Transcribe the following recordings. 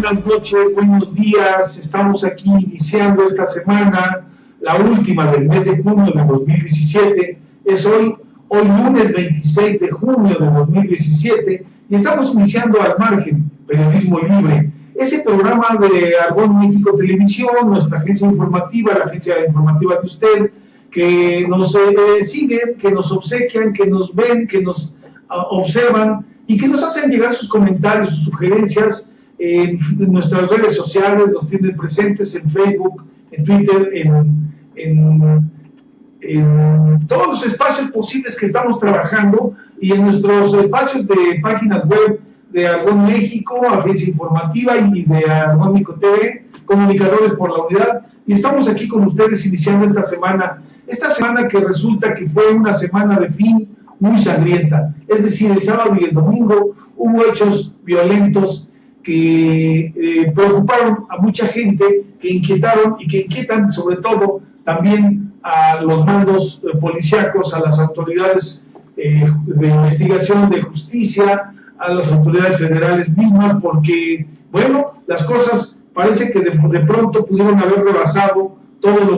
buenas noches, buenos días. Estamos aquí iniciando esta semana, la última del mes de junio de 2017. Es hoy lunes 26 de junio de 2017, y estamos iniciando Al Margen, Periodismo Libre. Ese programa de Argón México Televisión, nuestra agencia informativa, la agencia informativa de usted, que nos siguen, que nos obsequian, que nos ven, que nos observan y que nos hacen llegar sus comentarios, sus sugerencias en nuestras redes sociales. Los tienen presentes en Facebook, en Twitter, en todos los espacios posibles que estamos trabajando, y en nuestros espacios de páginas web de Argón México, agencia informativa, y de Argón México TV, Comunicadores por la Unidad. Y estamos aquí con ustedes iniciando esta semana que resulta que fue una semana de fin muy sangrienta. Es decir, el sábado y el domingo hubo hechos violentos que preocuparon a mucha gente, que inquietaron y que inquietan sobre todo también a los mandos policíacos, a las autoridades de investigación, de justicia, a las autoridades federales mismas, porque, bueno, las cosas parece que de pronto pudieron haber rebasado todas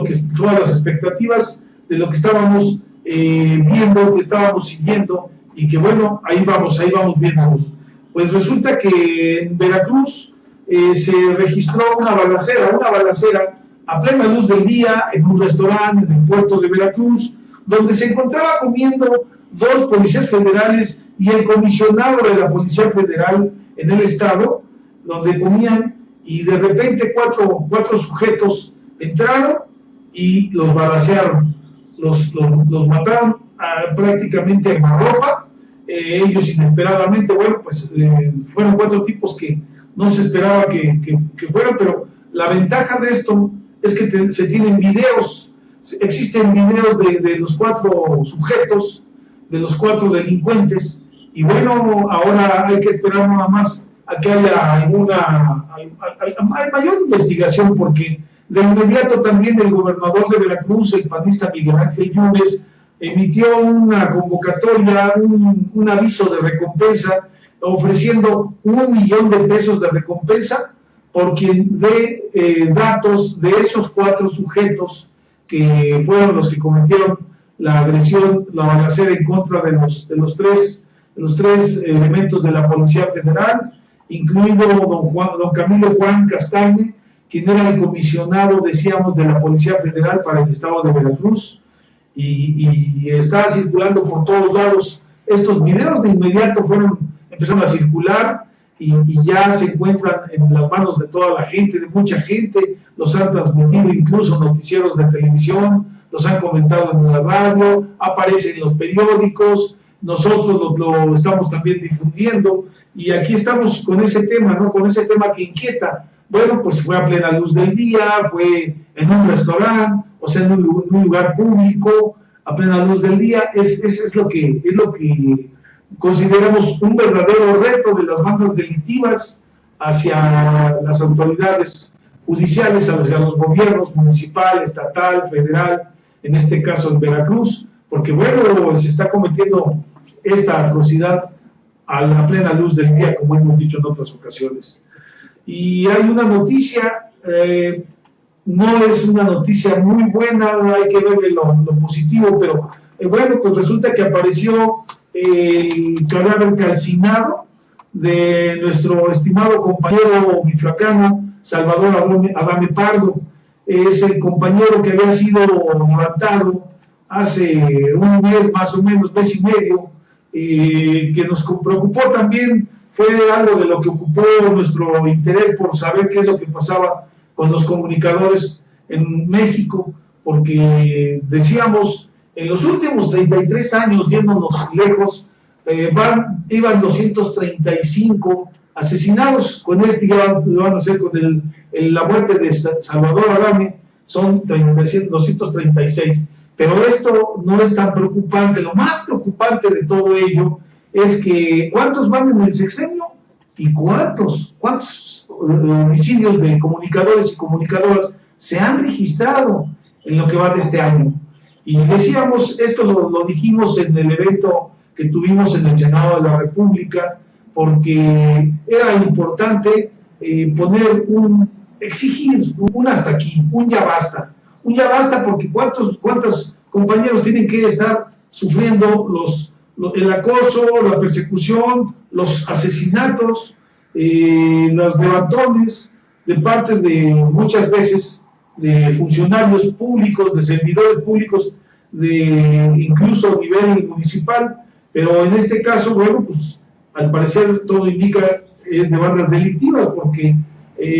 las expectativas de lo que estábamos viendo, que estábamos siguiendo, y que, bueno, ahí vamos viéndolos. Pues resulta que en Veracruz se registró una balacera a plena luz del día en un restaurante en el puerto de Veracruz, donde se encontraba comiendo dos policías federales y el comisionado de la Policía Federal en el estado, donde comían, y de repente cuatro sujetos entraron y los balacearon, los mataron prácticamente en ropa. Ellos inesperadamente, bueno, pues fueron 4 tipos que no se esperaba que fueran, pero la ventaja de esto es que se tienen videos, existen videos de los 4 sujetos, de los 4 delincuentes, y bueno, ahora hay que esperar nada más a que haya mayor investigación, porque de inmediato también el gobernador de Veracruz, el panista Miguel Ángel Yunes, emitió una convocatoria, un aviso de recompensa, ofreciendo $1 millón de recompensa por quien dé datos de esos 4 sujetos que fueron los que cometieron la agresión, la balacera en contra de los tres elementos de la Policía Federal, incluido don Camilo Juan Castañe, quien era el comisionado, decíamos, de la Policía Federal para el estado de Veracruz, y está circulando por todos lados estos videos. De inmediato empezaron a circular, y ya se encuentran en las manos de toda la gente, de mucha gente. Los han transmitido incluso noticieros de televisión, los han comentado en la radio, aparecen en los periódicos, nosotros lo estamos también difundiendo, y aquí estamos con ese tema, ¿no? Con ese tema que inquieta. Bueno, pues fue a plena luz del día, fue en un restaurante, o sea, en un lugar público, a plena luz del día. Es lo que consideramos un verdadero reto de las bandas delictivas hacia las autoridades judiciales, hacia los gobiernos municipal, estatal, federal, en este caso en Veracruz, porque, bueno, se está cometiendo esta atrocidad a la plena luz del día, como hemos dicho en otras ocasiones. Y hay una noticia, no es una noticia muy buena, hay que verle lo positivo, pero bueno, pues resulta que apareció el cadáver calcinado de nuestro estimado compañero michoacano, Salvador Adame Pardo. Es el compañero que había sido levantado hace un mes, más o menos, mes y medio, que nos preocupó también. Fue algo de lo que ocupó nuestro interés por saber qué es lo que pasaba con los comunicadores en México, porque decíamos, en los últimos 33 años, yéndonos lejos, iban 235 asesinados. Con ya lo van a hacer con la muerte de Salvador Adame, son 236. Pero esto no es tan preocupante. Lo más preocupante de todo ello es que ¿cuántos van en el sexenio? ¿Y cuántos homicidios de comunicadores y comunicadoras se han registrado en lo que va de este año? Y decíamos, esto lo dijimos en el evento que tuvimos en el Senado de la República, porque era importante exigir un hasta aquí, un ya basta porque cuántos compañeros tienen que estar sufriendo el acoso, la persecución, los asesinatos, los levantones de parte de muchas veces de funcionarios públicos, de servidores públicos, incluso a nivel municipal, pero en este caso, bueno, pues al parecer todo indica es de bandas delictivas, porque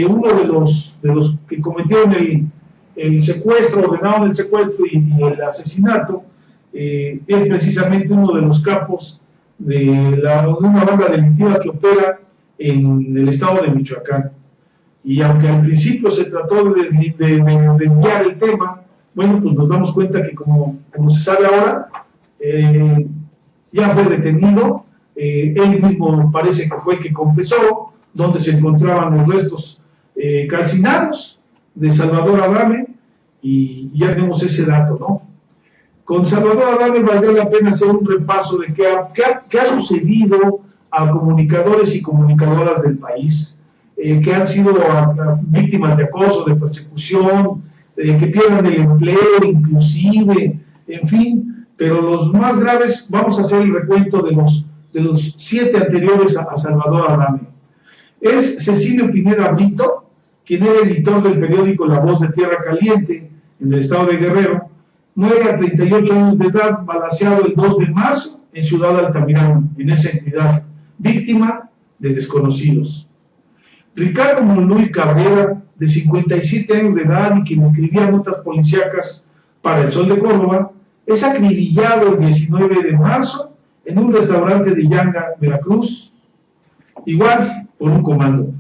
uno de los que cometieron el secuestro, ordenaron el secuestro y el asesinato, es precisamente uno de los capos de una banda delictiva que opera en el estado de Michoacán. Y aunque al principio se trató de desviar el tema, bueno, pues nos damos cuenta que como se sabe ahora, ya fue detenido, él mismo parece que fue el que confesó donde se encontraban los restos calcinados de Salvador Adame, y ya tenemos ese dato, ¿no? Con Salvador Adame valdría la pena hacer un repaso de qué ha sucedido a comunicadores y comunicadoras del país, que han sido víctimas de acoso, de persecución, que pierdan el empleo inclusive, en fin, pero los más graves, vamos a hacer el recuento de los 7 anteriores a Salvador Adame. Es Cecilio Pineda Brito, quien era editor del periódico La Voz de Tierra Caliente, en el estado de Guerrero. Muere a 38 años de edad, balaceado el 2 de marzo en Ciudad Altamirano, en esa entidad, víctima de desconocidos. Ricardo Monluy Cabrera, de 57 años de edad y quien escribía notas policíacas para El Sol de Córdoba, es acribillado el 19 de marzo en un restaurante de Yanga, Veracruz, igual por un comando.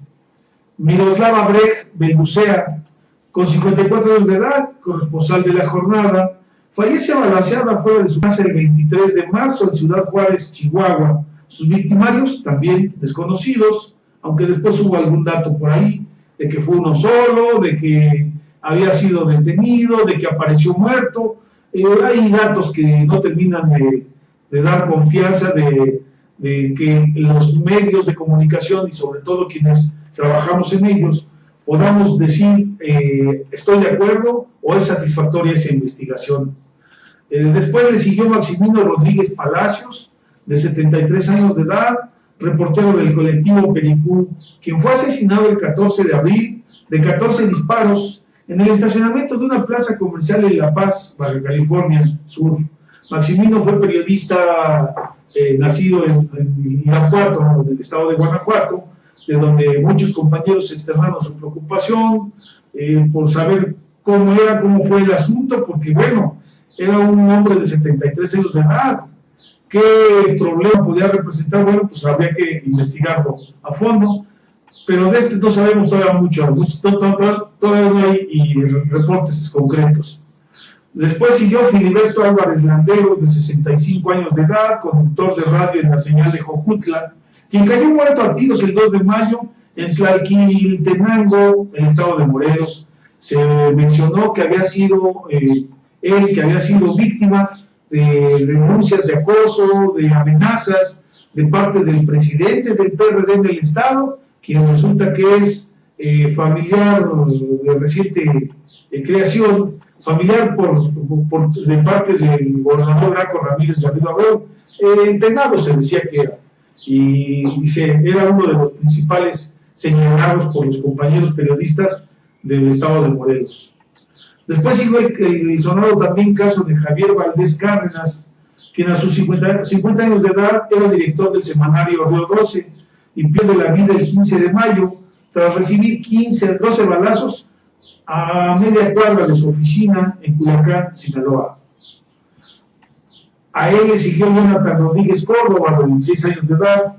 Miroslava Brej Bengucea, con 54 años de edad, corresponsal de La Jornada, fallece balaceada fuera de su casa el 23 de marzo en Ciudad Juárez, Chihuahua. Sus victimarios, también desconocidos, aunque después hubo algún dato por ahí, de que fue uno solo, de que había sido detenido, de que apareció muerto. Hay datos que no terminan de dar confianza de que los medios de comunicación y sobre todo quienes trabajamos en ellos podamos decir estoy de acuerdo o es satisfactoria esa investigación. Después le siguió Maximino Rodríguez Palacios, de 73 años de edad, reportero del colectivo Pericú, quien fue asesinado el 14 de abril de 14 disparos en el estacionamiento de una plaza comercial en La Paz, Baja California Sur. Maximino fue periodista nacido en Irapuato, del estado de Guanajuato, de donde muchos compañeros externaron su preocupación por saber cómo fue el asunto, porque bueno, era un hombre de 73 años de edad. ¿Qué problema podía representar? Bueno, pues habría que investigarlo a fondo, pero de este no sabemos todavía mucho, todavía no hay reportes concretos. Después siguió Filiberto Álvarez Landeros, de 65 años de edad, conductor de radio en la señal de Jojutla, quien cayó muerto a tiros el 2 de mayo en Tlalquiltenango, en el estado de Morelos. Se mencionó que había sido que había sido víctima de denuncias de acoso, de amenazas de parte del presidente del PRD en el estado, quien resulta que es familiar de reciente creación, familiar de parte del gobernador Graco Ramírez Garrido Abreu. Tenado se decía que era, y era uno de los principales señalados por los compañeros periodistas del estado de Morelos. Después siguió el sonado también caso de Javier Valdés Cárdenas, quien a sus 50 años de edad era director del semanario Río 12 y pierde la vida el 15 de mayo tras recibir 12 balazos a media cuadra de su oficina en Culiacán, Sinaloa. A él le siguió Jonathan Rodríguez Córdoba, de 26 años de edad,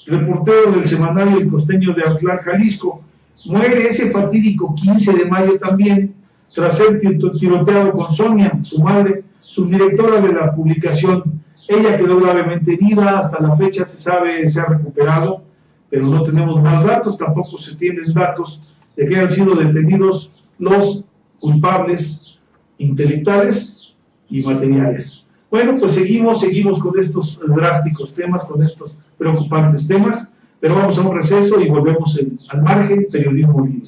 reportero del semanario El Costeño de Atlán, Jalisco. Muere ese fatídico 15 de mayo también, tras ser tiroteado con Sonia, su madre, subdirectora de la publicación. Ella quedó gravemente herida, hasta la fecha se ha recuperado, pero no tenemos más datos, tampoco se tienen datos de que hayan sido detenidos los culpables intelectuales y materiales. Bueno, pues seguimos con estos drásticos temas, con estos preocupantes temas. Pero vamos a un receso y volvemos al margen, periodismo libre.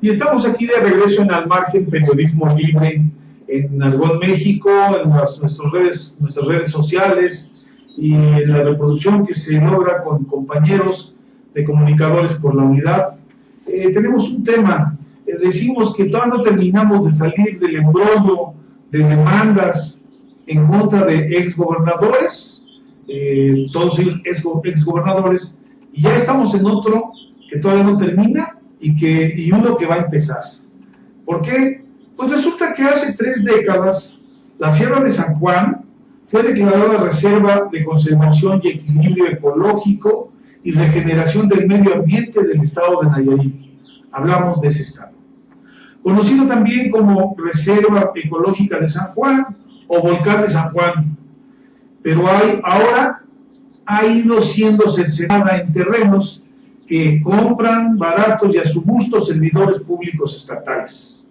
Y estamos aquí de regreso en Al Margen, periodismo libre, en Argón, México, en nuestras redes sociales y en la reproducción que se logra con compañeros de Comunicadores por la Unidad. Tenemos un tema, decimos que todavía no terminamos de salir del embrollo de demandas en contra de exgobernadores, todos ellos exgobernadores, y ya estamos en otro que todavía no termina y uno que va a empezar. ¿Por qué? Pues resulta que hace 3 décadas la Sierra de San Juan fue declarada Reserva de Conservación y Equilibrio Ecológico y Regeneración del Medio Ambiente del estado de Nayarit. Hablamos de ese estado. Conocido también como Reserva Ecológica de San Juan o Volcán de San Juan. Pero ahora ha ido siendo cercenada en terrenos que compran baratos y a su gusto servidores públicos estatales.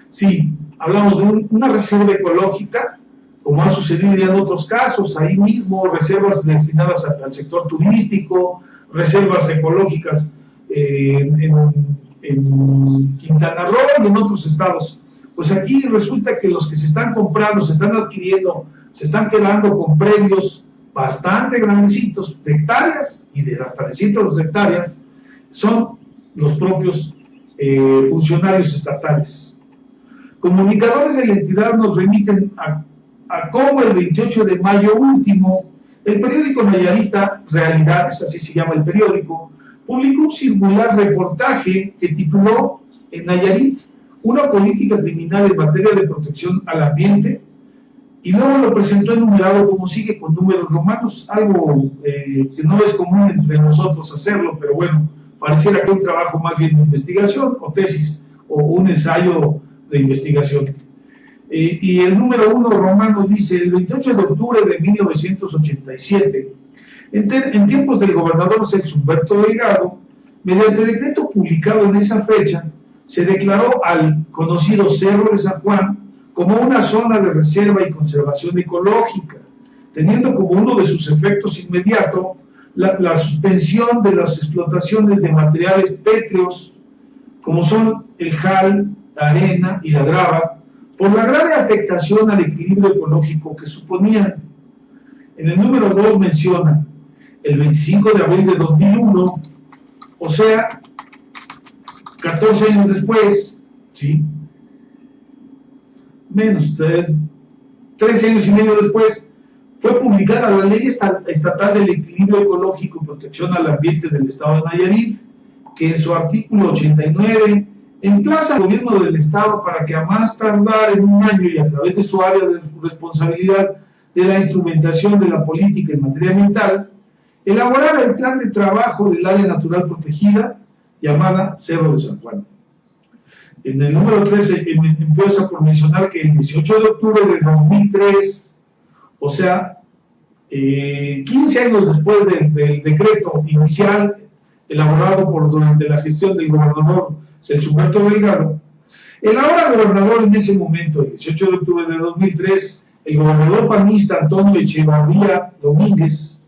Sí, hablamos de una reserva ecológica, como ha sucedido ya en otros casos, ahí mismo, reservas destinadas al sector turístico, reservas ecológicas en Quintana Roo y en otros estados. Pues aquí resulta que los que se están comprando, se están adquiriendo, se están quedando con predios bastante grandecitos, de hectáreas y de hasta de cientos de hectáreas, son los propios funcionarios estatales. Comunicadores de la entidad nos remiten a cómo el 28 de mayo último, el periódico Nayarita Realidades, así se llama el periódico, publicó un singular reportaje que tituló en Nayarit, una política criminal en materia de protección al ambiente, y luego lo presentó enumerado como sigue con números romanos, algo que no es común entre nosotros hacerlo, pero bueno, pareciera que un trabajo más bien de investigación, o tesis, o un ensayo de investigación. Y el número 1 romano dice, el 28 de octubre de 1987, en tiempos del gobernador Celso Humberto Delgado, mediante decreto publicado en esa fecha, se declaró al conocido Cerro de San Juan como una zona de reserva y conservación ecológica, teniendo como uno de sus efectos inmediatos la suspensión de las explotaciones de materiales pétreos, como son el jal, la arena y la grava, por la grave afectación al equilibrio ecológico que suponían. En el número 2 menciona, el 25 de abril de 2001, o sea, 14 años después, ¿sí? Menos, 13 años y medio después, fue publicada la Ley Estatal del Equilibrio Ecológico y Protección al Ambiente del Estado de Nayarit, que en su artículo 89 emplaza al gobierno del Estado para que a más tardar en un año y a través de su área de responsabilidad de la instrumentación de la política en materia ambiental, elaborar el plan de trabajo del área natural protegida llamada Cerro de San Juan. En el número 13 empieza por mencionar que el 18 de octubre de 2003, o sea, 15 años después del decreto inicial elaborado durante la gestión del gobernador Celso Humberto Delgado, el ahora gobernador en ese momento, el 18 de octubre de 2003, el gobernador panista Antonio Echevarría Domínguez,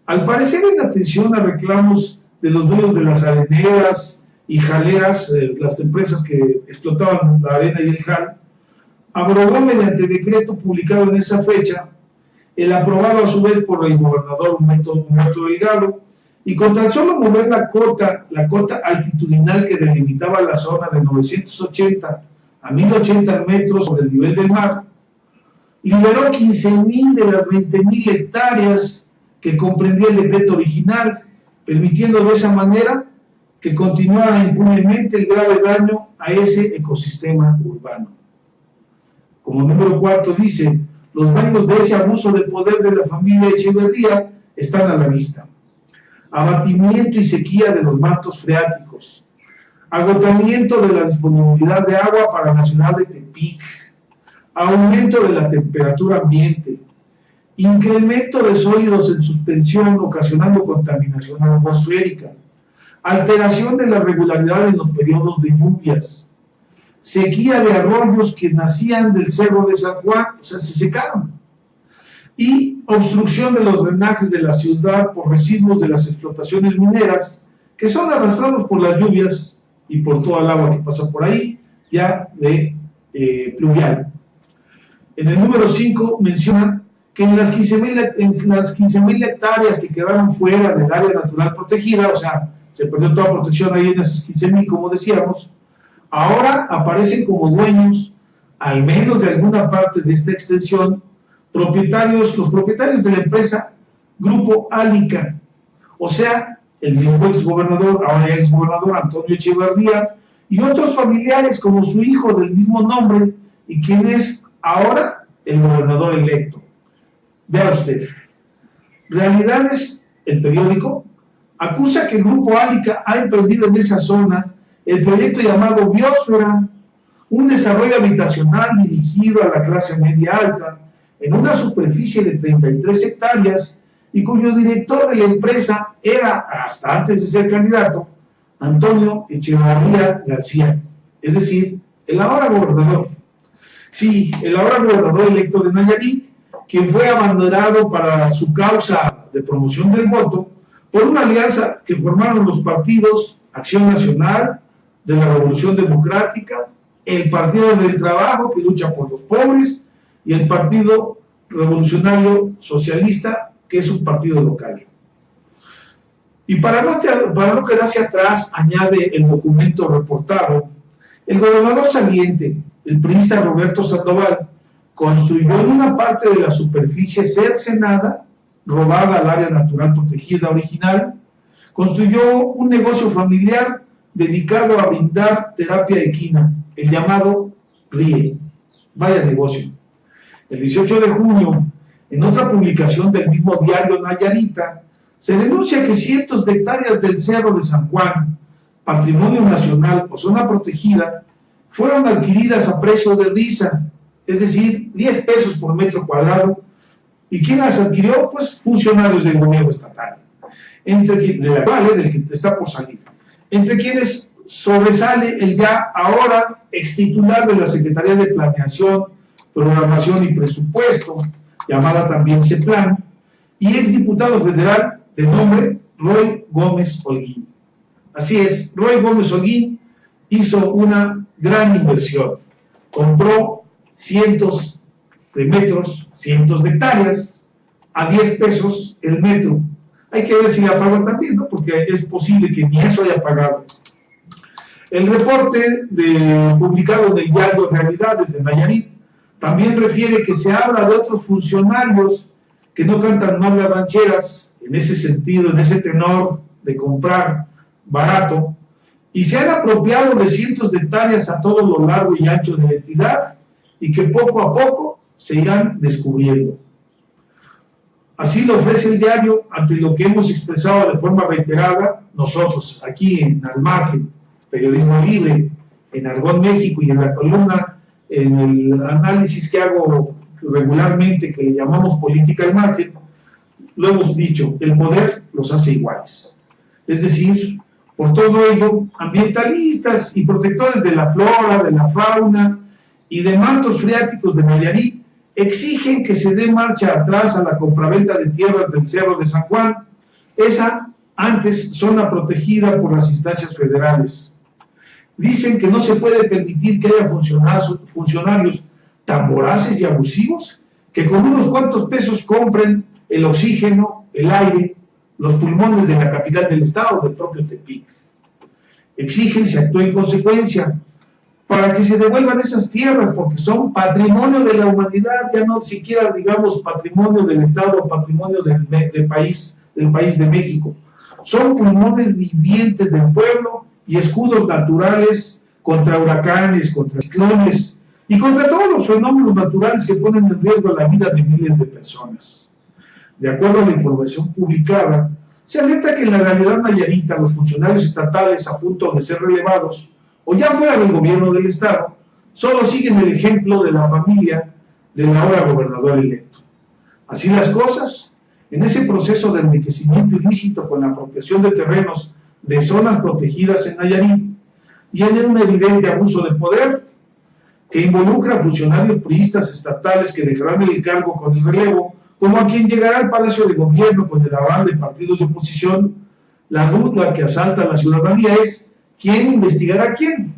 al parecer en atención a reclamos de los dueños de las areneras y jaleras, las empresas que explotaban la arena y el jal, abrogó mediante decreto publicado en esa fecha, el aprobado a su vez por el gobernador Humberto Delgado, y con tan solo mover la cota altitudinal que delimitaba la zona de 980 a 1080 metros sobre el nivel del mar, liberó 15.000 de las 20.000 hectáreas que comprendía el decreto original, permitiendo de esa manera que continuara impunemente el grave daño a ese ecosistema urbano. Como número 4 dice, los daños de ese abuso de poder de la familia Echeverría están a la vista. Abatimiento y sequía de los mantos freáticos, agotamiento de la disponibilidad de agua para la ciudad de Tepic, aumento de la temperatura ambiente, incremento de sólidos en suspensión ocasionando contaminación atmosférica, alteración de la regularidad en los periodos de lluvias, sequía de arroyos que nacían del Cerro de San Juan, o sea, se secaron, y obstrucción de los drenajes de la ciudad por residuos de las explotaciones mineras, que son arrastrados por las lluvias y por toda el agua que pasa por ahí, ya de pluvial. En el número 5 menciona que en las 15.000 hectáreas que quedaron fuera del área natural protegida, o sea, se perdió toda protección ahí en esas 15.000, como decíamos, ahora aparecen como dueños, al menos de alguna parte de esta extensión, los propietarios de la empresa Grupo Álica, o sea, el mismo exgobernador, ahora ya exgobernador Antonio Echeverría, y otros familiares como su hijo del mismo nombre, y quien es ahora el gobernador electo. Vea usted, Realidades, el periódico, acusa que el Grupo Álica ha emprendido en esa zona el proyecto llamado Biosfera, un desarrollo habitacional dirigido a la clase media alta, en una superficie de 33 hectáreas, y cuyo director de la empresa era, hasta antes de ser candidato, Antonio Echeverría García, es decir, el ahora gobernador. Sí, el ahora gobernador electo de Nayarit, quien fue abanderado para su causa de promoción del voto por una alianza que formaron los partidos Acción Nacional, de la Revolución Democrática, el Partido del Trabajo, que lucha por los pobres, y el Partido Revolucionario Socialista, que es un partido local. Y para no quedarse atrás, añade el documento reportado, el gobernador saliente, el priista Roberto Sandoval, construyó en una parte de la superficie cercenada, robada al área natural protegida original, construyó un negocio familiar dedicado a brindar terapia equina, el llamado RIE. Vaya negocio. El 18 de junio, en otra publicación del mismo diario Nayarita, se denuncia que cientos de hectáreas del Cerro de San Juan, patrimonio nacional o zona protegida, fueron adquiridas a precio de risa, es decir, 10 pesos por metro cuadrado. ¿Y quién las adquirió? Pues funcionarios del gobierno estatal, del que está por salir, entre quienes sobresale el ya ahora extitular de la Secretaría de Planeación, Programación y Presupuesto, llamada también CEPLAN, y exdiputado federal de nombre Roy Gómez Holguín. Así es, Roy Gómez Holguín hizo una gran inversión, compró cientos de metros, cientos de hectáreas, a 10 pesos el metro. Hay que ver si la pagó también, ¿no? Porque es posible que ni eso haya pagado. El reporte publicado en el diario Realidades de Nayarit también refiere que se habla de otros funcionarios que no cantan mal las rancheras, en ese sentido, en ese tenor de comprar barato, y se han apropiado de cientos de hectáreas a todo lo largo y ancho de la entidad, y que poco a poco se irán descubriendo. Así lo ofrece el diario ante lo que hemos expresado de forma reiterada nosotros, aquí en Al Margen, Periodismo Libre, en Argón México, y en la columna, en el análisis que hago regularmente, que le llamamos Política al Margen, lo hemos dicho, el poder los hace iguales. Es decir, por todo ello, ambientalistas y protectores de la flora, de la fauna y de mantos freáticos de Nayarit exigen que se dé marcha atrás a la compraventa de tierras del Cerro de San Juan, esa antes zona protegida por las instancias federales. Dicen que no se puede permitir que haya funcionarios tan voraces y abusivos que con unos cuantos pesos compren el oxígeno, el aire, los pulmones de la capital del estado, del propio Tepic. Exigen se actúe en consecuencia para que se devuelvan esas tierras, porque son patrimonio de la humanidad, ya no siquiera, digamos, patrimonio del estado, patrimonio del país de México. Son pulmones vivientes del pueblo y escudos naturales contra huracanes, contra ciclones y contra todos los fenómenos naturales que ponen en riesgo la vida de miles de personas. De acuerdo a la información publicada, se alerta que en la realidad nayarita los funcionarios estatales a punto de ser relevados, o ya fuera del gobierno del estado, solo siguen el ejemplo de la familia del ahora gobernador electo. Así las cosas, en ese proceso de enriquecimiento ilícito con la apropiación de terrenos de zonas protegidas en Nayarit y en un evidente abuso de poder que involucra a funcionarios priistas estatales que dejarán el cargo con el relevo, como a quien llegará al Palacio de Gobierno con el aval de partidos de oposición. La duda que asalta a la ciudadanía es ¿quién investigará a quién?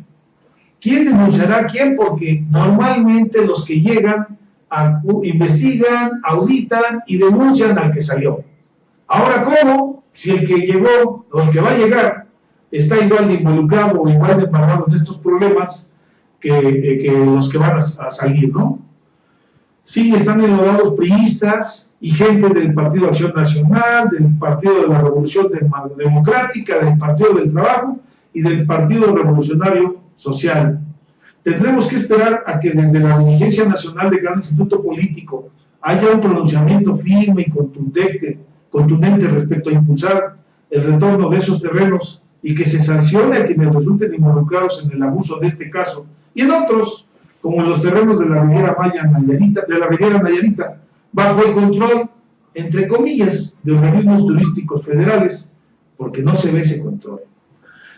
¿Quién denunciará a quién? Porque normalmente los que llegan investigan, auditan y denuncian al que salió. Ahora, ¿cómo? Si el que llegó o el que va a llegar está igual de involucrado o igual de embarrado en estos problemas que los que van a salir, ¿no? Sí, están enlodados priistas y gente del Partido Acción Nacional, del Partido de la Revolución Democrática, del Partido del Trabajo y del Partido Revolucionario Social. Tendremos que esperar a que desde la dirigencia nacional de cada instituto político haya un pronunciamiento firme y contundente respecto a impulsar el retorno de esos terrenos y que se sancione a quienes resulten involucrados en el abuso de este caso y en otros, como en los terrenos de la Riviera Nayarita, bajo el control, entre comillas, de organismos turísticos federales, porque no se ve ese control.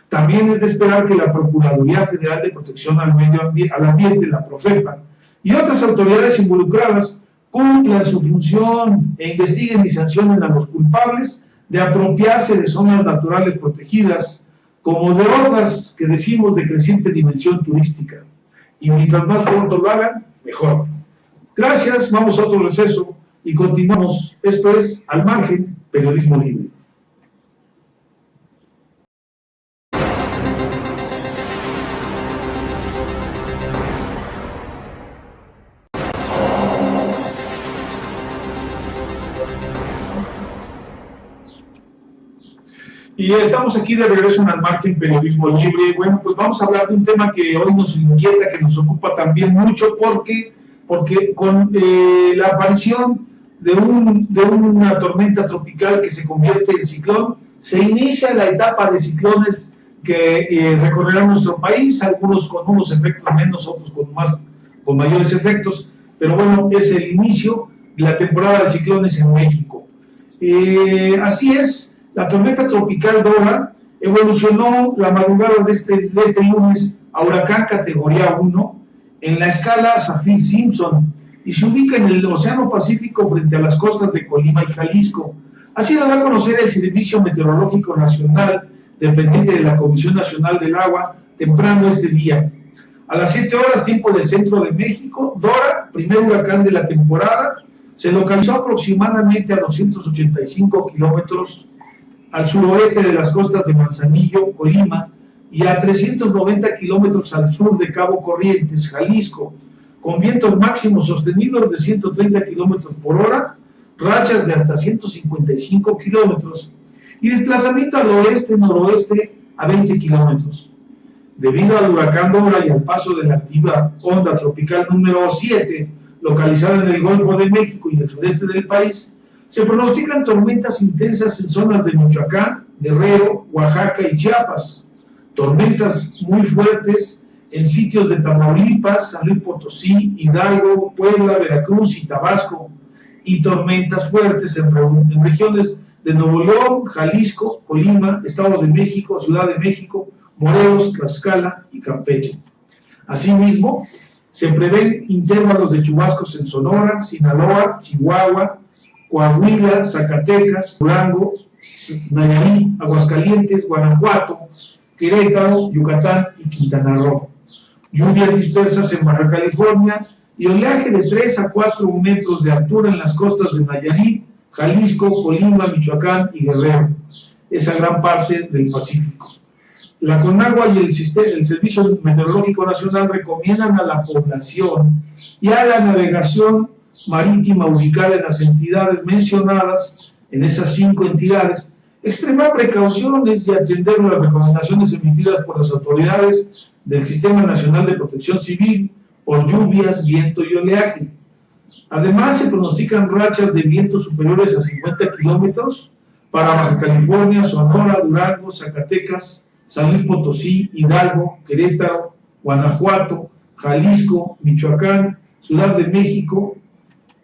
También es de esperar que la Procuraduría Federal de Protección al Ambiente, la Profepa, y otras autoridades involucradas cumplan su función e investiguen y sancionen a los culpables de apropiarse de zonas naturales protegidas, como de otras que decimos de creciente dimensión turística. Y mientras más pronto lo hagan, mejor. Gracias, vamos a otro receso y continuamos. Esto es Al Margen, Periodismo Libre. Y estamos aquí de regreso en Al Margen, Periodismo Libre. Bueno, pues vamos a hablar de un tema que hoy nos inquieta, que nos ocupa también mucho, porque con la aparición de una tormenta tropical que se convierte en ciclón, se inicia la etapa de ciclones que recorrerán nuestro país, algunos con unos efectos menos, otros con mayores efectos, pero bueno, es el inicio de la temporada de ciclones en México. Así es. La tormenta tropical Dora evolucionó la madrugada de este lunes a huracán categoría 1 en la escala Saffir-Simpson y se ubica en el Océano Pacífico frente a las costas de Colima y Jalisco. Así lo da a conocer el Servicio Meteorológico Nacional, dependiente de la Comisión Nacional del Agua, temprano este día. A las 7 horas, tiempo del centro de México, Dora, primer huracán de la temporada, se localizó aproximadamente a 285 kilómetros al suroeste de las costas de Manzanillo, Colima, y a 390 kilómetros al sur de Cabo Corrientes, Jalisco, con vientos máximos sostenidos de 130 kilómetros por hora, rachas de hasta 155 kilómetros, y desplazamiento al oeste-noroeste a 20 kilómetros. Debido al huracán Dora y al paso de la activa onda tropical número 7, localizada en el Golfo de México y el sureste del país, se pronostican tormentas intensas en zonas de Michoacán, Guerrero, Oaxaca y Chiapas, tormentas muy fuertes en sitios de Tamaulipas, San Luis Potosí, Hidalgo, Puebla, Veracruz y Tabasco, y tormentas fuertes en regiones de Nuevo León, Jalisco, Colima, Estado de México, Ciudad de México, Morelos, Tlaxcala y Campeche. Asimismo, se prevén intervalos de chubascos en Sonora, Sinaloa, Chihuahua, Coahuila, Zacatecas, Durango, Nayarit, Aguascalientes, Guanajuato, Querétaro, Yucatán y Quintana Roo. Lluvias dispersas en Baja California y oleaje de 3 a 4 metros de altura en las costas de Nayarit, Jalisco, Colima, Michoacán y Guerrero, esa gran parte del Pacífico. La CONAGUA y el Servicio Meteorológico Nacional recomiendan a la población y a la navegación marítima ubicada en las entidades mencionadas, en esas 5 entidades, extremar precauciones y atender las recomendaciones emitidas por las autoridades del Sistema Nacional de Protección Civil por lluvias, viento y oleaje. Además, se pronostican rachas de viento superiores a 50 kilómetros para Baja California, Sonora, Durango, Zacatecas, San Luis Potosí, Hidalgo, Querétaro, Guanajuato, Jalisco, Michoacán, Ciudad de México,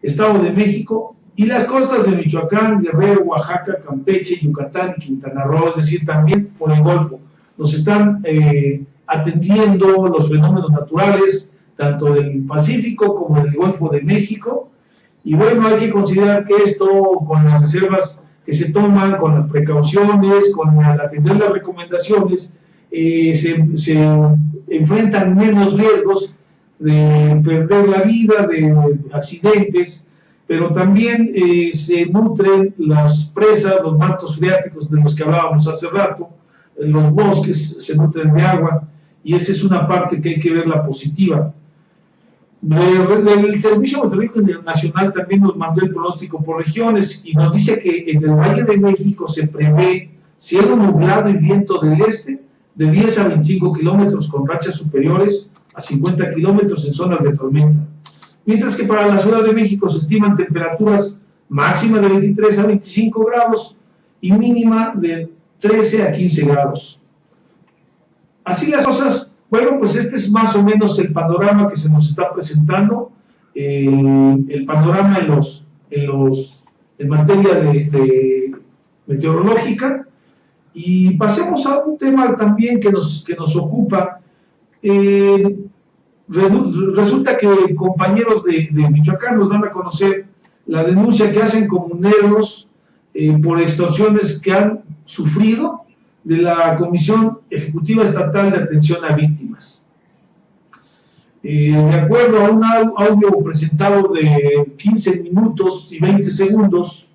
Estado de México y las costas de Michoacán, Guerrero, Oaxaca, Campeche, Yucatán y Quintana Roo, es decir, también por el Golfo. Nos están atendiendo los fenómenos naturales, tanto del Pacífico como del Golfo de México, y bueno, hay que considerar que esto, con las reservas que se toman, con las precauciones, con el atender las recomendaciones, se enfrentan menos riesgos de perder la vida, de accidentes, pero también se nutren las presas, los mantos freáticos de los que hablábamos hace rato, los bosques se nutren de agua, y esa es una parte que hay que verla positiva. El Servicio Meteorológico Nacional también nos mandó el pronóstico por regiones y nos dice que en el Valle de México se prevé cielo nublado y viento del este de 10 a 25 kilómetros con rachas superiores a 50 kilómetros en zonas de tormenta. Mientras que para la Ciudad de México se estiman temperaturas máximas de 23 a 25 grados y mínima de 13 a 15 grados. Así las cosas. Bueno, pues este es más o menos el panorama que se nos está presentando, el panorama en materia de meteorológica, y pasemos a un tema también que nos ocupa. Resulta que compañeros de Michoacán nos dan a conocer la denuncia que hacen comuneros por extorsiones que han sufrido de la Comisión Ejecutiva Estatal de Atención a Víctimas. De acuerdo a un audio presentado de 15 minutos y 20 segundos,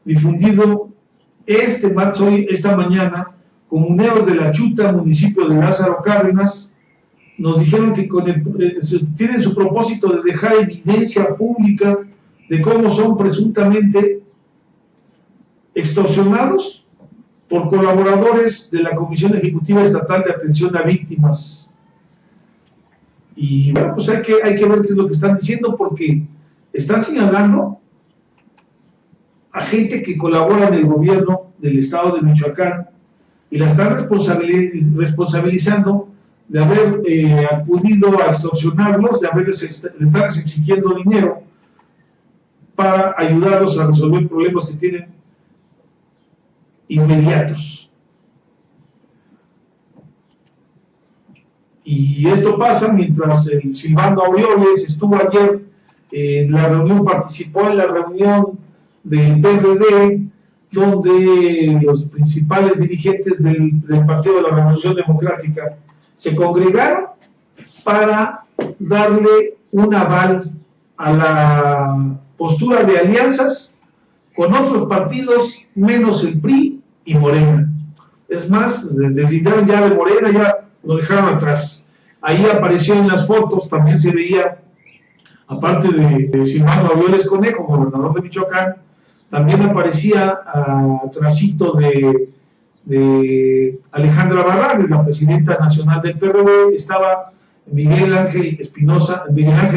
difundido esta mañana, comuneros de La Chuta, municipio de Lázaro Cárdenas, nos dijeron que tienen su propósito de dejar evidencia pública de cómo son presuntamente extorsionados por colaboradores de la Comisión Ejecutiva Estatal de Atención a Víctimas. Y bueno, pues hay que ver qué es lo que están diciendo, porque están señalando a gente que colabora en el gobierno del estado de Michoacán y la están responsabilizando de haber acudido a extorsionarlos, de estarles exigiendo dinero para ayudarlos a resolver problemas que tienen inmediatos. Y esto pasa mientras el Silvano Aureoles estuvo ayer en la reunión, participó en la reunión del PRD, donde los principales dirigentes del Partido de la Revolución Democrática se congregaron para darle un aval a la postura de alianzas con otros partidos menos el PRI y Morena. Es más, deslindaron ya de Morena, ya lo dejaron atrás. Ahí apareció en las fotos, también se veía, aparte de Silvano Aureoles Conejo, gobernador de Michoacán, también aparecía atrásito de Alejandra Barrales, la presidenta nacional del PRD, estaba Miguel Ángel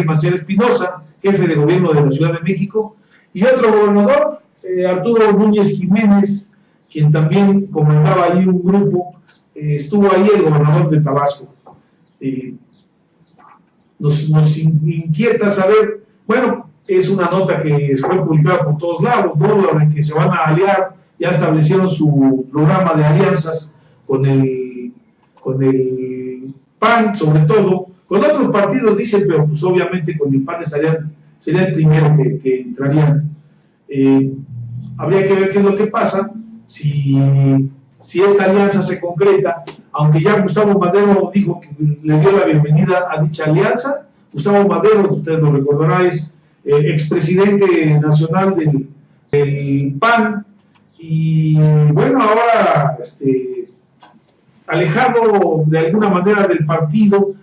Maciel Espinosa, jefe de gobierno de la Ciudad de México, y otro gobernador, Arturo Núñez Jiménez, quien también comandaba ahí un grupo, estuvo ahí el gobernador de Tabasco. Nos inquieta saber, bueno, es una nota que fue publicada por todos lados, ¿no?, en que se van a aliar, ya establecieron su programa de alianzas con el PAN, sobre todo, con otros partidos dicen, pero pues obviamente con el PAN sería el primero que entrarían. Habría que ver qué es lo que pasa, si esta alianza se concreta, aunque ya Gustavo Madero dijo que le dio la bienvenida a dicha alianza. Gustavo Madero, ustedes lo recordarán, es expresidente nacional del PAN, y bueno, ahora alejado de alguna manera del partido,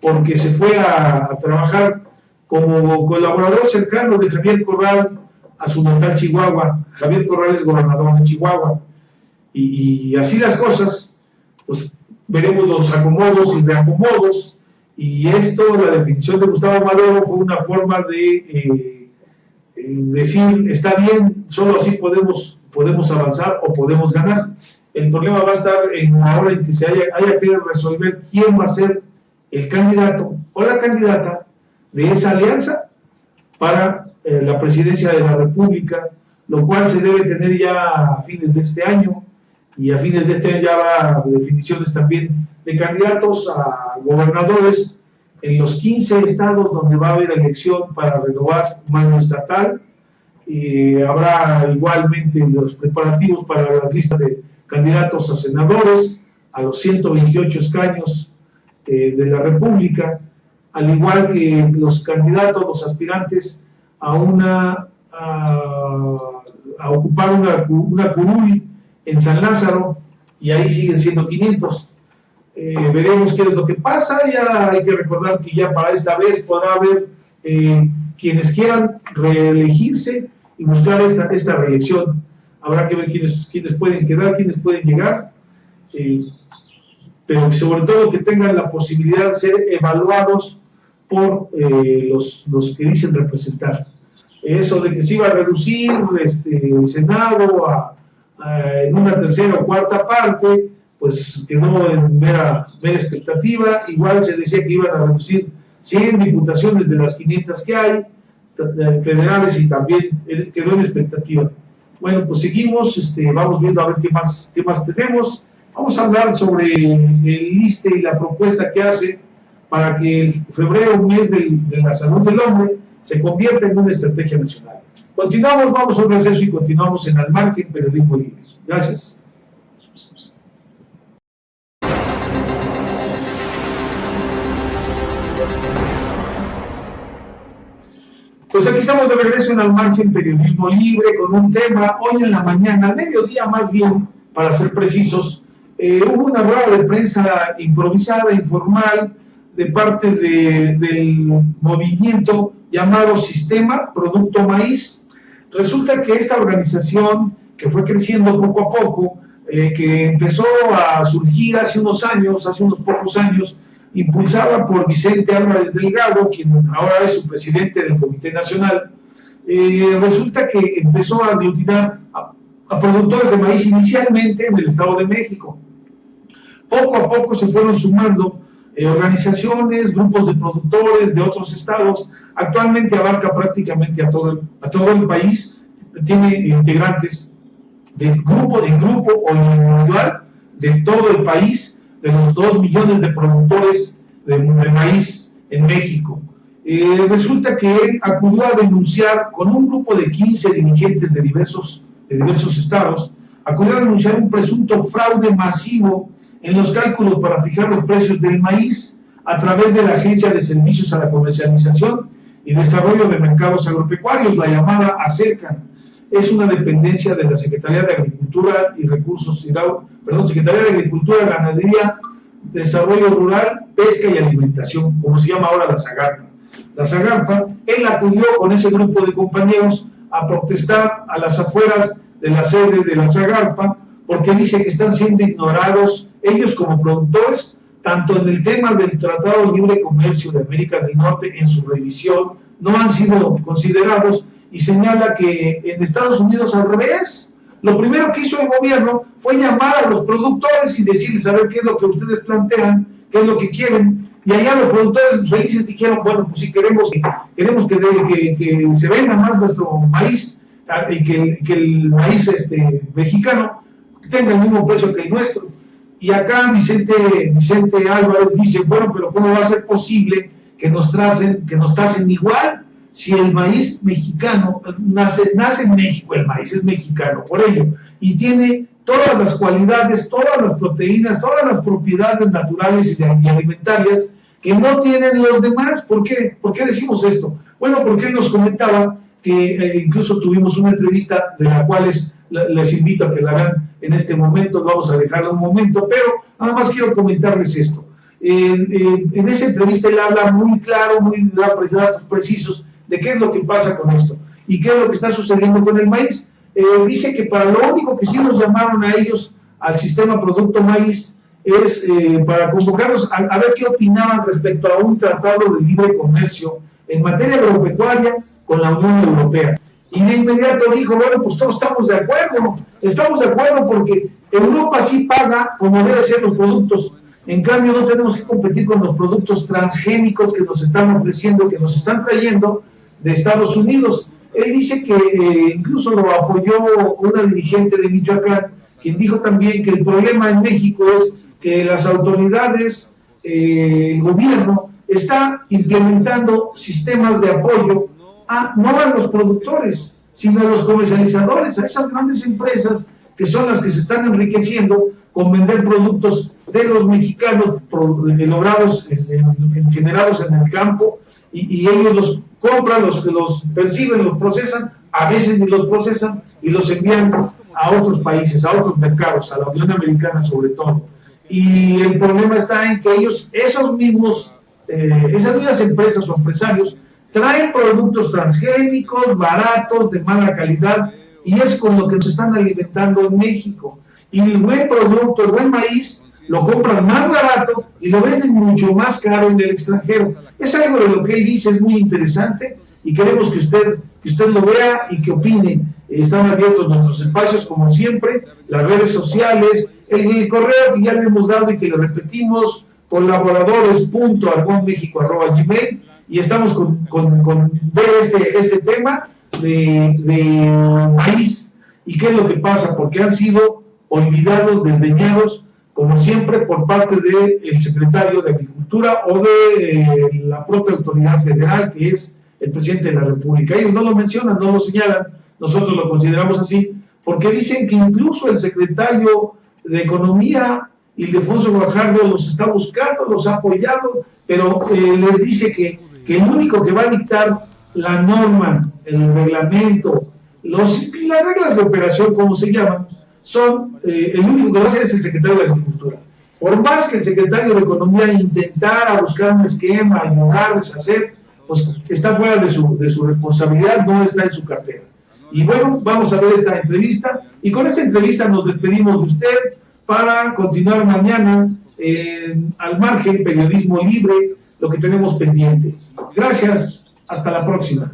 porque se fue a trabajar como colaborador cercano de Javier Corral a su natal Chihuahua. Javier Corral es gobernador de Chihuahua, y así las cosas, pues veremos los acomodos y reacomodos, y esto, la definición de Gustavo Madero fue una forma de decir, está bien, solo así podemos avanzar o podemos ganar. El problema va a estar en la hora en que haya que resolver quién va a ser el candidato o la candidata de esa alianza para la presidencia de la República, lo cual se debe tener ya a fines de este año, y a fines de este año ya habrá definiciones también de candidatos a gobernadores en los 15 estados donde va a haber elección para renovar mando estatal. Habrá igualmente los preparativos para las listas de candidatos a senadores, a los 128 escaños de la República, al igual que los candidatos, los aspirantes a ocupar una curul en San Lázaro, y ahí siguen siendo 500. Veremos qué es lo que pasa. Ya hay que recordar que ya para esta vez podrá haber quienes quieran reelegirse y buscar esta reelección. Habrá que ver quiénes pueden quedar, quiénes pueden llegar, pero sobre todo que tengan la posibilidad de ser evaluados por los que dicen representar. Eso de que se iba a reducir el Senado en una tercera o cuarta parte, pues quedó en mera expectativa. Igual se decía que iban a reducir 100 diputaciones de las 500 que hay, federales, y también quedó en expectativa. Bueno, pues seguimos, vamos viendo a ver qué más tenemos. Vamos a hablar sobre el ISSSTE y la propuesta que hace para que el febrero, mes de la salud del hombre, se convierta en una estrategia nacional. Continuamos, vamos a un receso y continuamos en Al Margen Periodismo Libre. Gracias. Pues aquí estamos de regreso en Al Margen Periodismo Libre con un tema. Hoy en la mañana, al mediodía más bien, para ser precisos, hubo una rueda de prensa improvisada, informal, de parte del movimiento llamado Sistema Producto Maíz. Resulta que esta organización, que fue creciendo poco a poco, que empezó a surgir hace unos pocos años, impulsada por Vicente Álvarez Delgado, quien ahora es su presidente del Comité Nacional, resulta que empezó a aglutinar a productores de maíz inicialmente en el Estado de México. Poco a poco se fueron sumando organizaciones, grupos de productores de otros estados. Actualmente abarca prácticamente a todo el país, tiene integrantes en grupo o individual de todo el país, de los 2 millones de productores de maíz en México. Resulta que él acudió a denunciar con un grupo de 15 dirigentes de diversos estados, acudió a denunciar un presunto fraude masivo en los cálculos para fijar los precios del maíz a través de la Agencia de Servicios a la Comercialización y Desarrollo de Mercados Agropecuarios, la llamada ASERCA. Es una dependencia de la Secretaría de Agricultura y Secretaría de Agricultura, Ganadería, Desarrollo Rural, Pesca y Alimentación, como se llama ahora la SAGARPA. La SAGARPA, él acudió con ese grupo de compañeros a protestar a las afueras de la sede de la SAGARPA, porque dice que están siendo ignorados ellos como productores, tanto en el tema del Tratado de Libre Comercio de América del Norte, en su revisión, no han sido considerados, y señala que en Estados Unidos al revés. Lo primero que hizo el gobierno fue llamar a los productores y decirles a ver qué es lo que ustedes plantean, qué es lo que quieren, y allá los productores felices dijeron, bueno, pues sí, queremos que se venda más nuestro maíz, y que el maíz mexicano tenga el mismo precio que el nuestro. Y acá Vicente Álvarez dice, bueno, pero ¿cómo va a ser posible que nos tasen igual si el maíz mexicano nace en México? El maíz es mexicano, por ello, y tiene todas las cualidades, todas las proteínas, todas las propiedades naturales y alimentarias que no tienen los demás. ¿Por qué? ¿Por qué decimos esto? Bueno, porque él nos comentaba que incluso tuvimos una entrevista de la cual les invito a que la hagan en este momento, vamos a dejarla un momento, pero nada más quiero comentarles esto. En esa entrevista él habla muy claro, da datos precisos de qué es lo que pasa con esto y qué es lo que está sucediendo con el maíz. Dice que para lo único que sí nos llamaron a ellos, al Sistema Producto Maíz, es para convocarlos a ver qué opinaban respecto a un tratado de libre comercio en materia agropecuaria con la Unión Europea. Y de inmediato dijo, bueno, pues todos estamos de acuerdo porque Europa sí paga como debe ser los productos. En cambio, no tenemos que competir con los productos transgénicos que nos están ofreciendo, que nos están trayendo de Estados Unidos. Él dice que incluso lo apoyó una dirigente de Michoacán, quien dijo también que el problema en México es que las autoridades, el gobierno, está implementando sistemas de apoyo no a los productores, sino a los comercializadores, a esas grandes empresas que son las que se están enriqueciendo con vender productos de los mexicanos logrados, generados en el campo, y ellos los compran, los perciben, los procesan, a veces ni los procesan y los envían a otros países, a otros mercados, a la Unión Americana sobre todo. Y el problema está en que ellos, esas mismas empresas o empresarios, traen productos transgénicos, baratos, de mala calidad, y es con lo que nos están alimentando en México. Y el buen producto, el buen maíz, lo compran más barato y lo venden mucho más caro en el extranjero. Es algo de lo que él dice, es muy interesante, y queremos que usted lo vea y que opine. Están abiertos nuestros espacios, como siempre, las redes sociales, el correo que ya le hemos dado y que le repetimos, colaboradores.argonmexico@gmail, y estamos con ver este tema de maíz y qué es lo que pasa, porque han sido olvidados, desdeñados, como siempre, por parte del secretario de Agricultura o de la propia autoridad federal, que es el presidente de la República. Ellos no lo mencionan, no lo señalan, nosotros lo consideramos así, porque dicen que incluso el secretario de Economía, Ildefonso Guajardo, los está buscando, los ha apoyado, pero les dice que el único que va a dictar la norma, el reglamento, las reglas de operación, como se llaman, son, el único que va a hacer es el secretario de Agricultura. Por más que el secretario de Economía intentara buscar un esquema, ayudar, deshacer, pues está fuera de su responsabilidad, no está en su cartera. Y bueno, vamos a ver esta entrevista, y con esta entrevista nos despedimos de usted para continuar mañana al margen, periodismo libre, lo que tenemos pendiente. Gracias, hasta la próxima.